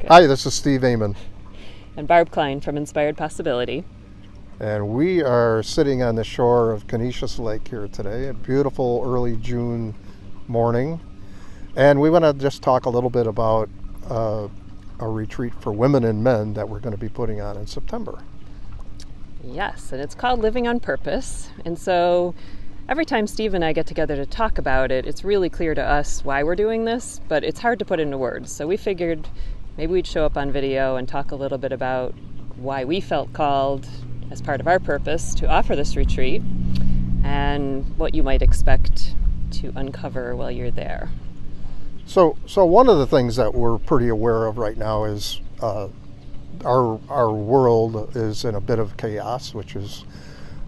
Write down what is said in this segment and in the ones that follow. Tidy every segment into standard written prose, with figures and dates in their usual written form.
Hi, this is Steve Amon. And Barb Klein from Inspired Possibility. And we are sitting on the shore of Canisius Lake here today, a beautiful early June morning. And we want to just talk a little bit about a retreat for women and men that we're going to be putting on in September. Yes, and it's called Living on Purpose. And so every time Steve and I get together to talk about it, it's really clear to us why we're doing this, but it's hard to put into words. So we figured maybe we'd show up on video and talk a little bit about why we felt called as part of our purpose to offer this retreat and what you might expect to uncover while you're there. So one of the things that we're pretty aware of right now is our world is in a bit of chaos, which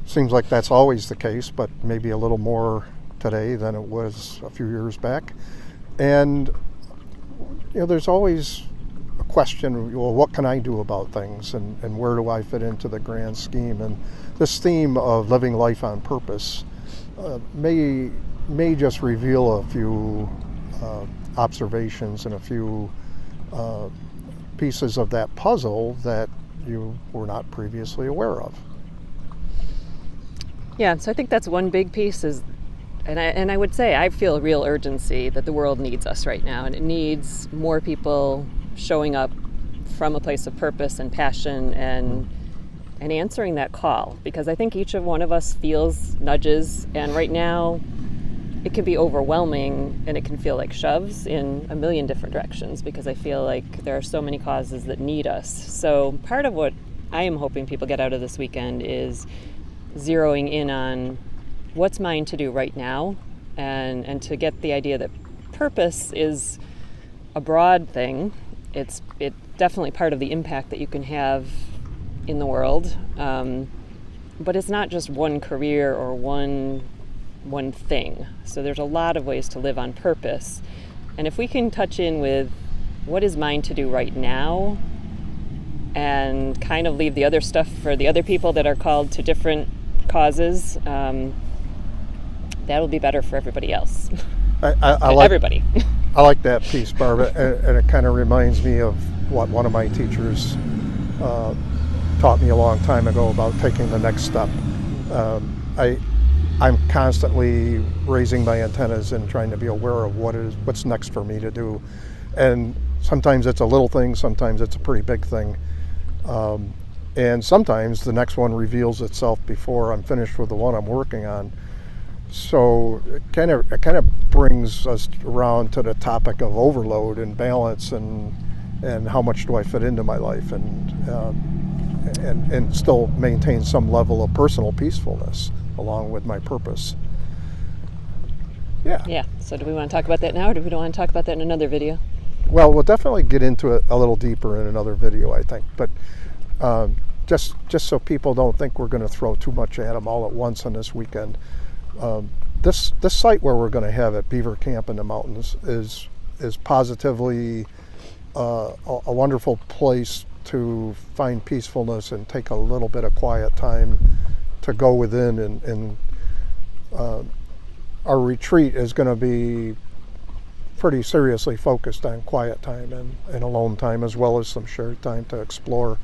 seems like that's always the case, but maybe a little more today than it was a few years back. And there's always a question, well, what can I do about things, and where do I fit into the grand scheme? And this theme of living life on purpose may just reveal a few observations and a few pieces of that puzzle that you were not previously aware of. Yeah, so I think that's one big piece and I would say I feel a real urgency that the world needs us right now, and it needs more people showing up from a place of purpose and passion and answering that call, because I think each one of us feels nudges, and right now it can be overwhelming and it can feel like shoves in a million different directions, because I feel like there are so many causes that need us. So part of what I am hoping people get out of this weekend is zeroing in on what's mine to do right now, and to get the idea that purpose is a broad thing. It's definitely part of the impact that you can have in the world, but it's not just one career or one thing. So there's a lot of ways to live on purpose, and if we can touch in with what is mine to do right now and kind of leave the other stuff for the other people that are called to different causes, that'll be better for everybody else. I like everybody. I like that piece, Barbara, and it kind of reminds me of what one of my teachers taught me a long time ago about taking the next step. I'm constantly raising my antennas and trying to be aware of what's next for me to do, and sometimes it's a little thing, sometimes it's a pretty big thing, and sometimes the next one reveals itself before I'm finished with the one I'm working on. So it kind of brings us around to the topic of overload and balance, and how much do I fit into my life, and still maintain some level of personal peacefulness along with my purpose. Yeah. So do we want to talk about that now, or do we want to talk about that in another video? Well, we'll definitely get into it a little deeper in another video, I think. But just so people don't think we're going to throw too much at them all at once on this weekend. This site where we're going to have it, Beaver Camp in the mountains, is positively a wonderful place to find peacefulness and take a little bit of quiet time to go within. And our retreat is going to be pretty seriously focused on quiet time and alone time, as well as some shared time to explore.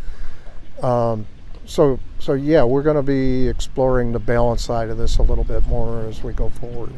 So yeah, we're going to be exploring the balance side of this a little bit more as we go forward.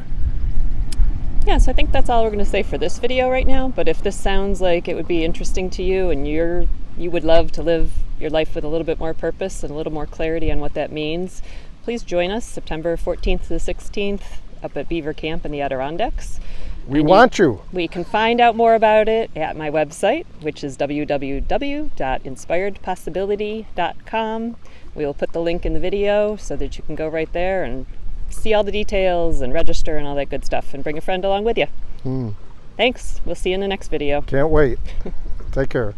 Yeah, so I think that's all we're going to say for this video right now. But if this sounds like it would be interesting to you, and you would love to live your life with a little bit more purpose and a little more clarity on what that means, please join us September 14th to the 16th up at Beaver Camp in the Adirondacks. We want you. We can find out more about it at my website, which is www.inspiredpossibility.com. We will put the link in the video so that you can go right there and see all the details and register and all that good stuff, and bring a friend along with you. Thanks. We'll see you in the next video. Can't wait. Take care.